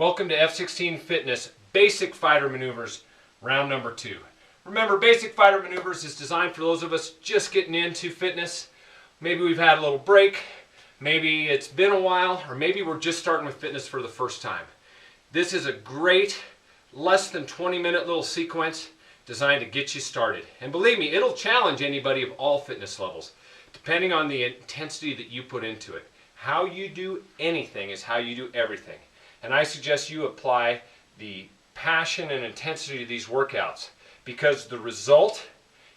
Welcome to F-16 Fitness Basic Fighter Maneuvers, round number 2. Remember, Basic Fighter Maneuvers is designed for those of us just getting into fitness. Maybe we've had a little break, maybe it's been a while, or maybe we're just starting with fitness for the first time. This is a great, less than 20-minute little sequence designed to get you started. And believe me, it'll challenge anybody of all fitness levels, depending on the intensity that you put into it. How you do anything is how you do everything. And I suggest you apply the passion and intensity to these workouts, because the result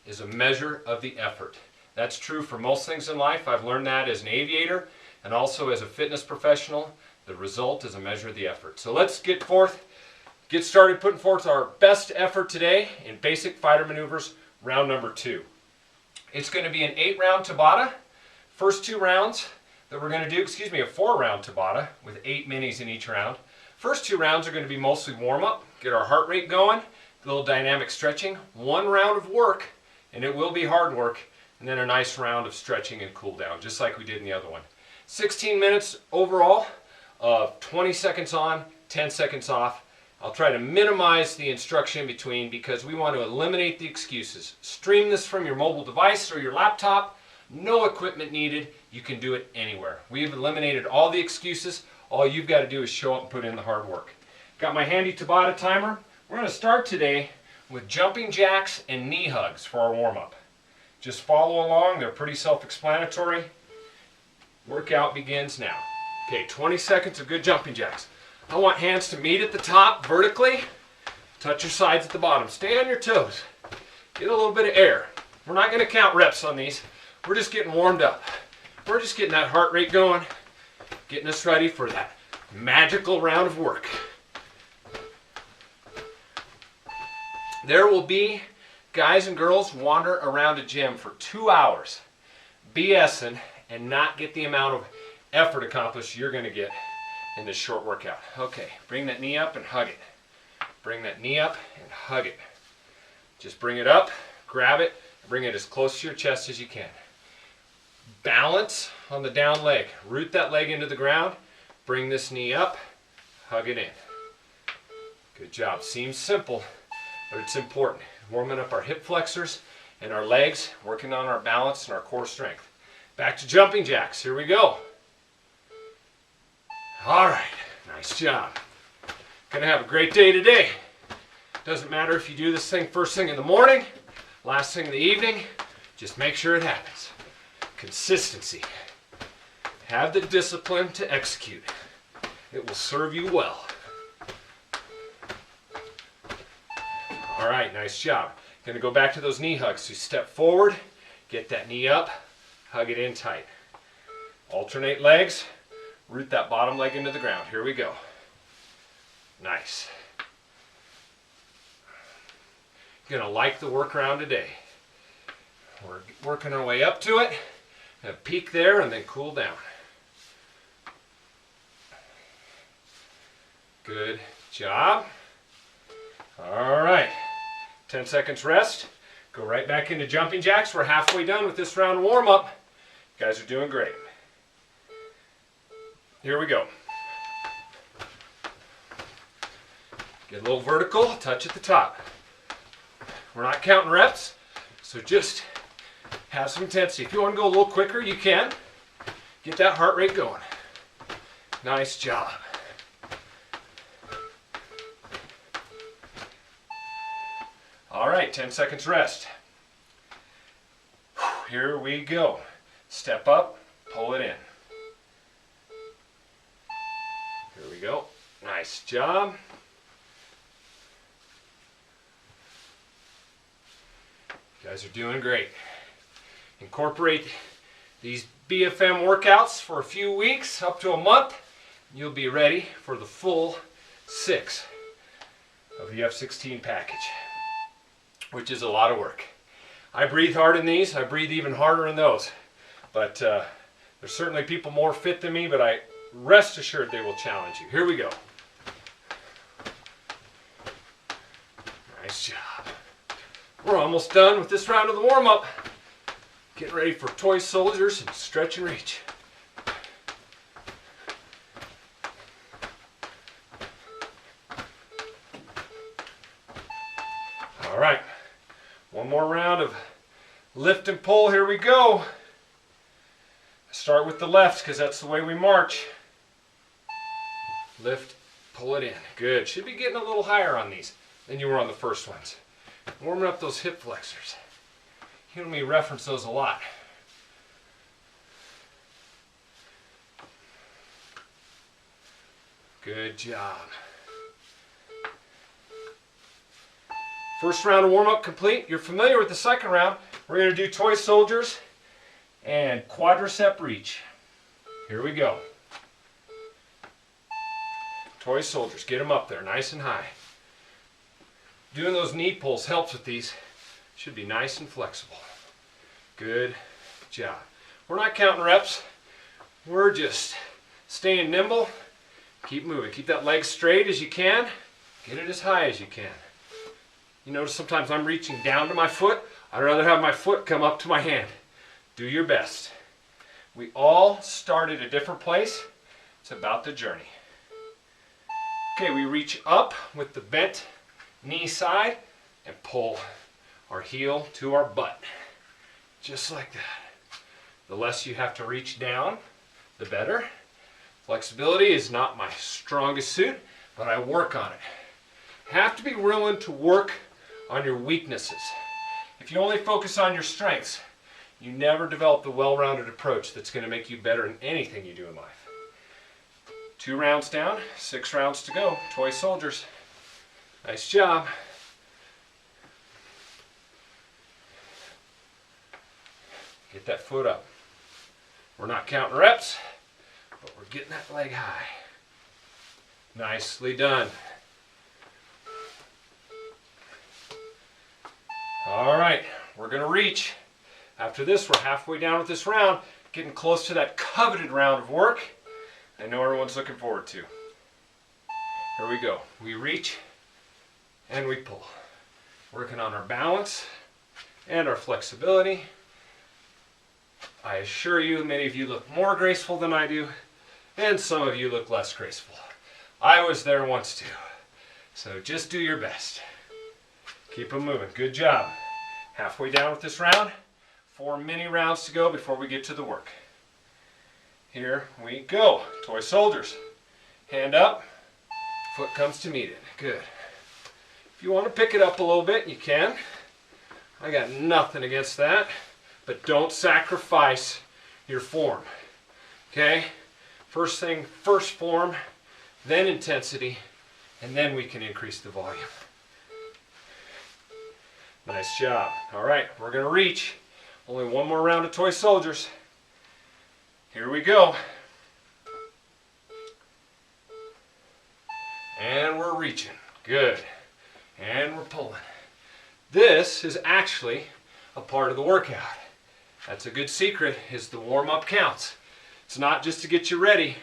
is a measure of the effort. That's true for most things in life. I've learned that as an aviator and also as a fitness professional. The result is a measure of the effort. So let's get started putting forth our best effort today in Basic Fighter Maneuvers, round number 2. It's going to be an 8-round Tabata. First 2 rounds that we're going to do, a 4-round Tabata with 8 minis in each round. First 2 rounds are going to be mostly warm-up, get our heart rate going, a little dynamic stretching, 1 round of work, and it will be hard work, and then a nice round of stretching and cool down, just like we did in the other one. 16 minutes overall of 20 seconds on, 10 seconds off. I'll try to minimize the instruction in between because we want to eliminate the excuses. Stream this from your mobile device or your laptop. No equipment needed. You can do it anywhere. We've eliminated all the excuses. All you've got to do is show up and put in the hard work. Got my handy Tabata timer. We're going to start today with jumping jacks and knee hugs for our warm-up. Just follow along. They're pretty self-explanatory. Workout begins now. Okay, 20 seconds of good jumping jacks. I want hands to meet at the top vertically. Touch your sides at the bottom. Stay on your toes. Get a little bit of air. We're not going to count reps on these. We're just getting warmed up. We're just getting that heart rate going, getting us ready for that magical round of work. There will be guys and girls wander around a gym for 2 hours, BSing, and not get the amount of effort accomplished you're going to get in this short workout. Okay, bring that knee up and hug it. Bring that knee up and hug it. Just bring it up, grab it, bring it as close to your chest as you can. Balance on the down leg. Root that leg into the ground. Bring this knee up. Hug it in. Good job. Seems simple, but it's important. Warming up our hip flexors and our legs, working on our balance and our core strength. Back to jumping jacks. Here we go. All right. Nice job. Gonna have a great day today. Doesn't matter if you do this thing first thing in the morning, last thing in the evening. Just make sure it happens. Consistency. Have the discipline to execute. It will serve you well. All right, nice job. Going to go back to those knee hugs. So you step forward, get that knee up, hug it in tight. Alternate legs, root that bottom leg into the ground. Here we go. Nice. You're going to like the workaround today. We're working our way up to it. Gonna peak there and then cool down. Good job. All right. 10 seconds rest. Go right back into jumping jacks. We're halfway done with this round of warm-up. You guys are doing great. Here we go. Get a little vertical, touch at the top. We're not counting reps, so just have some intensity. If you want to go a little quicker, you can. Get that heart rate going. Nice job. All right, 10 seconds rest. Here we go. Step up, pull it in. Here we go. Nice job. You guys are doing great. Incorporate these BFM workouts for a few weeks, up to a month, and you'll be ready for the full 6 of the F-16 package, which is a lot of work. I breathe hard in these. I breathe even harder in those. But there's certainly people more fit than me, but I rest assured they will challenge you. Here we go. Nice job. We're almost done with this round of the warm-up. Getting ready for toy soldiers and stretch and reach. right, one more round of lift and pull. Here we go. Start with the left because that's the way we march. Lift, pull it in. Good. Should be getting a little higher on these than you were on the first ones. Warming up those hip flexors. You hear me reference those a lot. Good job. First round of warm-up complete. You're familiar with the second round. We're going to do toy soldiers and quadricep reach. Here we go. Toy soldiers, get them up there nice and high. Doing those knee pulls helps with these. Should be nice and flexible. Good job. We're not counting reps. We're just staying nimble. Keep moving. Keep that leg straight as you can. Get it as high as you can. You notice sometimes I'm reaching down to my foot. I'd rather have my foot come up to my hand. Do your best. We all start at a different place. It's about the journey. Okay, we reach up with the bent knee side and pull our heel to our butt. Just like that. The less you have to reach down, the better. Flexibility is not my strongest suit, but I work on it. Have to be willing to work on your weaknesses. If you only focus on your strengths, you never develop the well-rounded approach that's going to make you better in anything you do in life. 2 rounds down, 6 rounds to go. Toy soldiers. Nice job. Get that foot up. We're not counting reps, but we're getting that leg high. Nicely done. All right, we're going to reach. After this, we're halfway down with this round, getting close to that coveted round of work I know everyone's looking forward to. Here we go. We reach and we pull. Working on our balance and our flexibility. I assure you, many of you look more graceful than I do, and some of you look less graceful. I was there once too. So just do your best. Keep them moving. Good job. Halfway down with this round. 4 mini rounds to go before we get to the work. Here we go. Toy soldiers. Hand up. Foot comes to meet it. Good. If you want to pick it up a little bit, you can. I got nothing against that. But don't sacrifice your form. Okay? First thing, first form, then intensity, and then we can increase the volume. Nice job. All right, we're going to reach. Only one more round of toy soldiers. Here we go. And we're reaching. Good. And we're pulling. This is actually a part of the workout. That's a good secret, is the warm-up counts. It's not just to get you ready.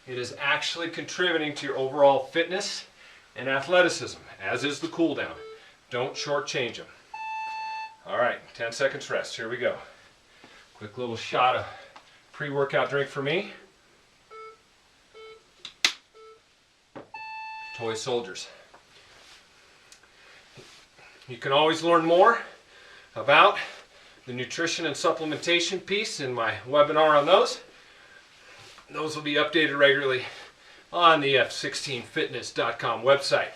It is actually contributing to your overall fitness and athleticism, as is the cool down. Don't shortchange them. All right, 10 seconds rest. Here we go. Quick little shot of pre-workout drink for me. Toy soldiers. You can always learn more about the nutrition and supplementation piece in my webinar on those. Those will be updated regularly on the F16fitness.com website.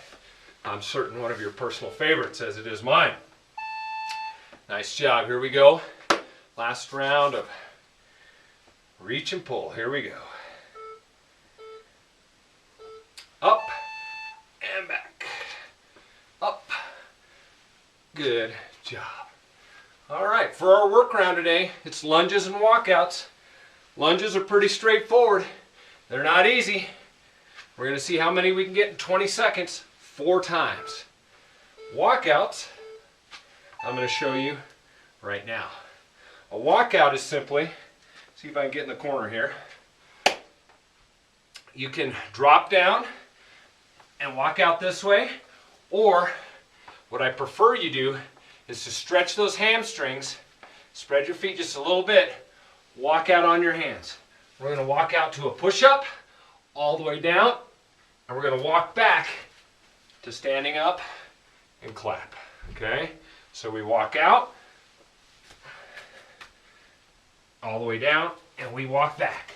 I'm certain one of your personal favorites, as it is mine. Nice job. Here we go. Last round of reach and pull. Here we go. Up and back. Up. Good job. All right, for our work round today, it's lunges and walkouts. Lunges are pretty straightforward. They're not easy. We're going to see how many we can get in 20 seconds, 4 times. Walkouts, I'm going to show you right now. A walkout is simply, see if I can get in the corner here. You can drop down and walk out this way, or what I prefer you do is to stretch those hamstrings, spread your feet just a little bit, walk out on your hands. We're going to walk out to a push-up, all the way down, and we're going to walk back to standing up and clap. Okay, so we walk out, all the way down, and we walk back.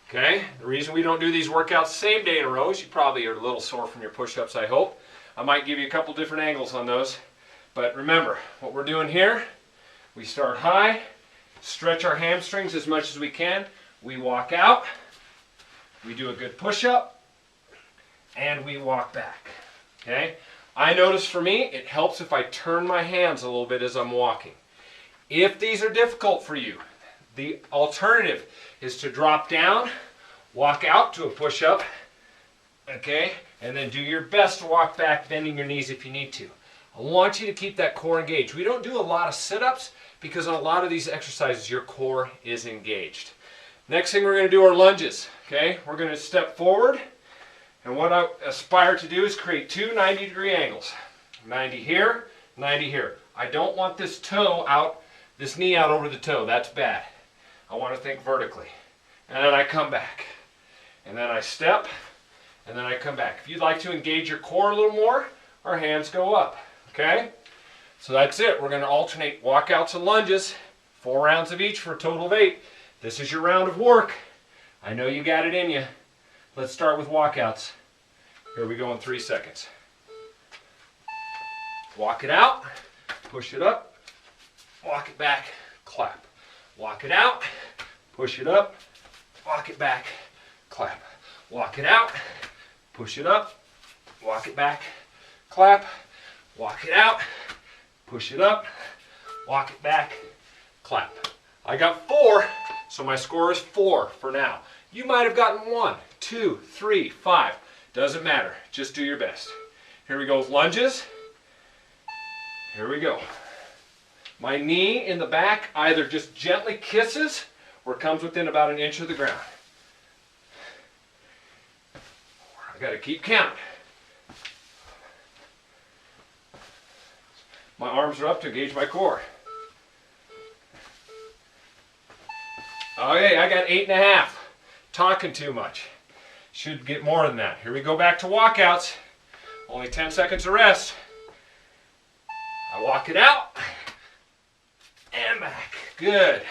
Okay, the reason we don't do these workouts same day in a row is you probably are a little sore from your push-ups, I hope. I might give you a couple different angles on those. But remember, what we're doing here, we start high, stretch our hamstrings as much as we can, we walk out, we do a good push-up, and we walk back. Okay, I notice for me, it helps if I turn my hands a little bit as I'm walking. If these are difficult for you, the alternative is to drop down, walk out to a push-up, okay, and then do your best to walk back, bending your knees if you need to. I want you to keep that core engaged. We don't do a lot of sit-ups because on a lot of these exercises, your core is engaged. Next thing we're going to do are lunges, okay? We're going to step forward, and what I aspire to do is create two 90-degree angles. 90 here, 90 here. I don't want this toe out, this knee out over the toe. That's bad. I want to think vertically. And then I come back. And then I step, and then I come back. If you'd like to engage your core a little more, our hands go up. Okay? So that's it. We're going to alternate walkouts and lunges. 4 rounds of each for a total of 8. This is your round of work. I know you got it in you. Let's start with walkouts. Here we go in 3 seconds. Walk it out. Push it up. Walk it back. Clap. Walk it out. Push it up. Walk it back. Clap. Walk it out. Push it up. Walk it back. Clap. Walk it out. Push it up. Walk it back. Clap. I got 4, so my score is 4 for now. You might have gotten 1, 2, 3, 5. Doesn't matter. Just do your best. Here we go with lunges. Here we go. My knee in the back either just gently kisses or comes within about 1 inch of the ground. I got to keep count. My arms are up to engage my core. Okay, I got 8.5. Talking too much. Should get more than that. Here we go back to walkouts. Only 10 seconds of rest. I walk it out and back. Good.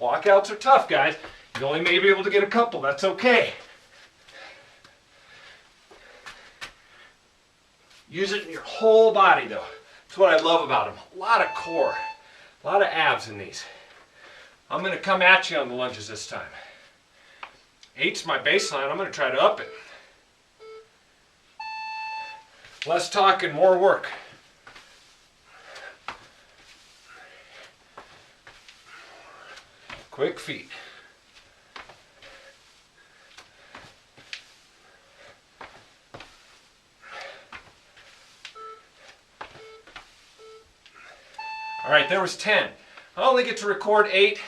Walkouts are tough, guys. You only may be able to get a couple. That's okay. Use it in your whole body, though. That's what I love about them. A lot of core. A lot of abs in these. I'm going to come at you on the lunges this time. 8's my baseline. I'm going to try to up it. Less talk and more work. Quick feet. All right, there was 10. I only get to record 8,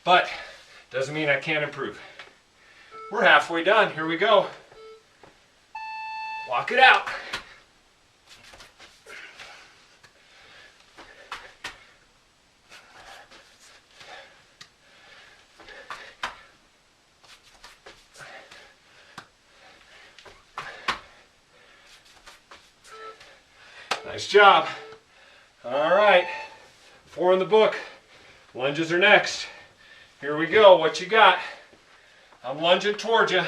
but doesn't mean I can't improve. We're halfway done. Here we go. Walk it out. Nice job. All right, 4 in the book. Lunges are next. Here we go. What you got? I'm lunging towards you.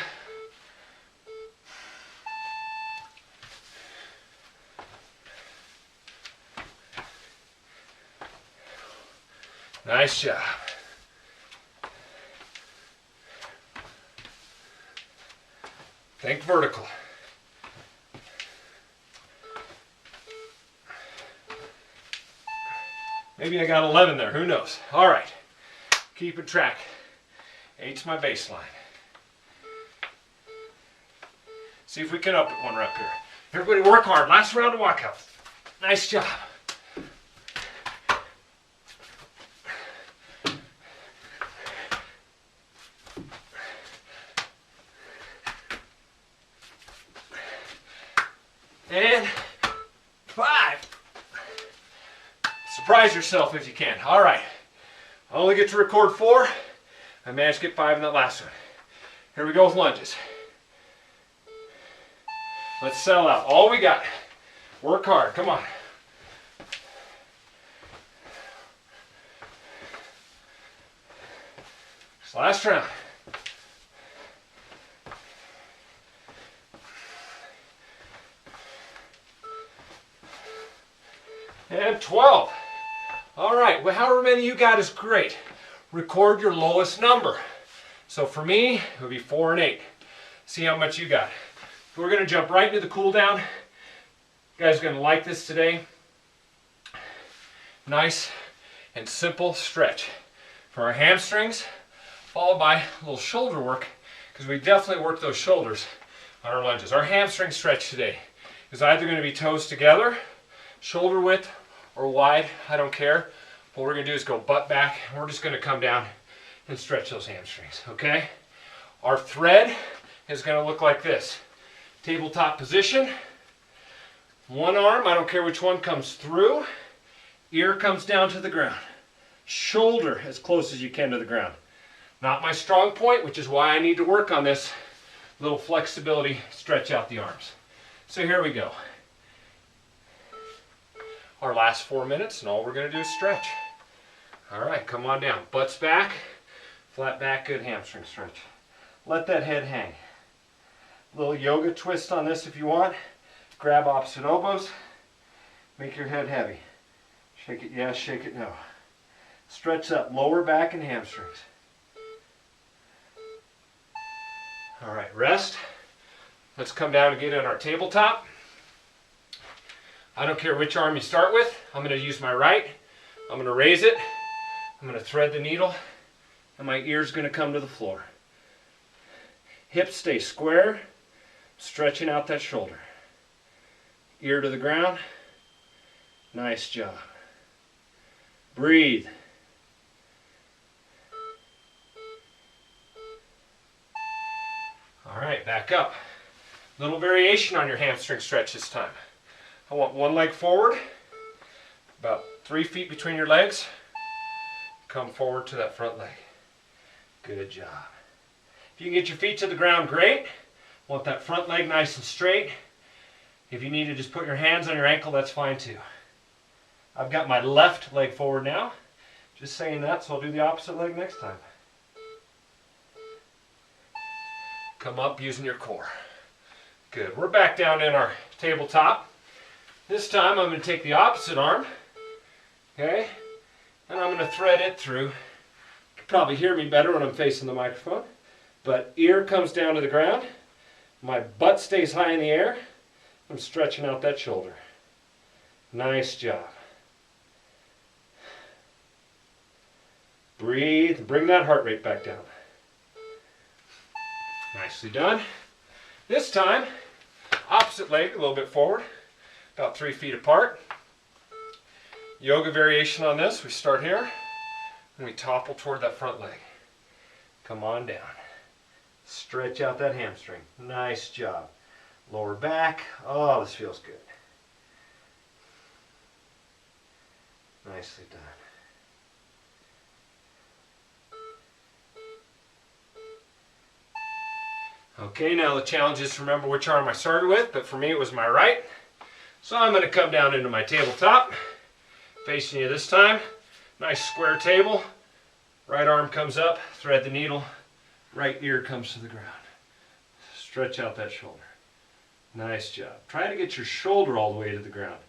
Nice job. Think vertical. Maybe I got 11 there, who knows? All right, keeping track. 8's my baseline. See if we can up it 1 rep here. Everybody work hard, last round of walkout. Nice job. And 5. Surprise yourself if you can. All right. I only get to record 4. I managed to get 5 in that last one. Here we go with lunges. Let's settle out. All we got. Work hard. Come on. Last round. And 12. All right, well, however many you got is great. Record your lowest number. So for me, it would be 4 and 8. See how much you got. We're going to jump right into the cool down. You guys are going to like this today. Nice and simple stretch for our hamstrings, followed by a little shoulder work, because we definitely work those shoulders on our lunges. Our hamstring stretch today is either going to be toes together, shoulder width, or wide, I don't care. What we're going to do is go butt back, and we're just going to come down and stretch those hamstrings, okay? Our thread is going to look like this. Tabletop position. One arm, I don't care which one, comes through. Ear comes down to the ground. Shoulder as close as you can to the ground. Not my strong point, which is why I need to work on this little flexibility, stretch out the arms. So here we go. Our last 4 minutes, and all we're going to do is stretch. All right, come on down. Butts back, flat back, good hamstring stretch. Let that head hang. Little yoga twist on this if you want. Grab opposite elbows. Make your head heavy. Shake it yes, shake it no. Stretch that lower back and hamstrings. All right, rest. Let's come down and get on our tabletop. I don't care which arm you start with. I'm going to use my right. I'm going to raise it. I'm going to thread the needle, and my ear's going to come to the floor. Hips stay square, stretching out that shoulder. Ear to the ground. Nice job. Breathe. All right, back up. Little variation on your hamstring stretch this time. I want one leg forward, about 3 feet between your legs. Come forward to that front leg. Good job. If you can get your feet to the ground, great. Want that front leg nice and straight. If you need to just put your hands on your ankle, that's fine too. I've got my left leg forward now. Just saying that, so I'll do the opposite leg next time. Come up using your core. Good. We're back down in our tabletop. This time I'm going to take the opposite arm, okay, and I'm going to thread it through. You can probably hear me better when I'm facing the microphone, but ear comes down to the ground. My butt stays high in the air. I'm stretching out that shoulder. Nice job. Breathe. Bring that heart rate back down. Nicely done. This time, opposite leg a little bit forward, about 3 feet apart. Yoga variation on this. We start here and we topple toward that front leg. Come on down. Stretch out that hamstring. Nice job. Lower back. Oh, this feels good. Nicely done. Okay, now the challenge is to remember which arm I started with, but for me it was my right. So I'm going to come down into my tabletop, facing you this time. Nice square table. Right arm comes up, thread the needle. Right ear comes to the ground. Stretch out that shoulder. Nice job. Try to get your shoulder all the way to the ground.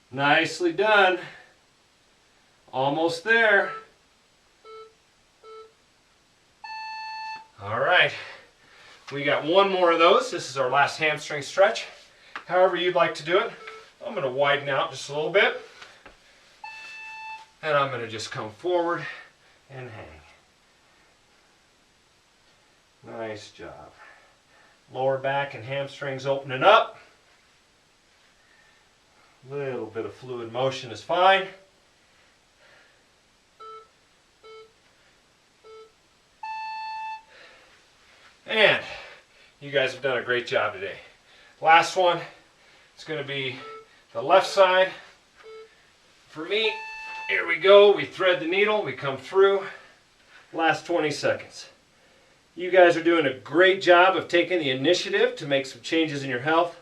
Nicely done. Almost there. All right, we got one more of those. This is our last hamstring stretch. However you'd like to do it. I'm going to widen out just a little bit. And I'm going to just come forward and hang. Nice job. Lower back and hamstrings opening up. A little bit of fluid motion is fine. And you guys have done a great job today. Last one, it's going to be the left side. For me, here we go. We thread the needle, we come through. Last 20 seconds. You guys are doing a great job of taking the initiative to make some changes in your health.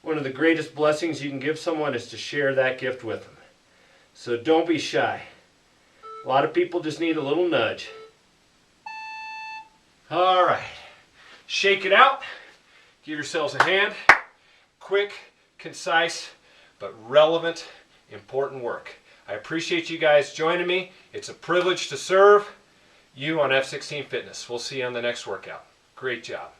One of the greatest blessings you can give someone is to share that gift with them. So don't be shy. A lot of people just need a little nudge. All right. Shake it out. Give yourselves a hand. Quick, concise, but relevant, important work. I appreciate you guys joining me. It's a privilege to serve you on F-16 Fitness. We'll see you on the next workout. Great job.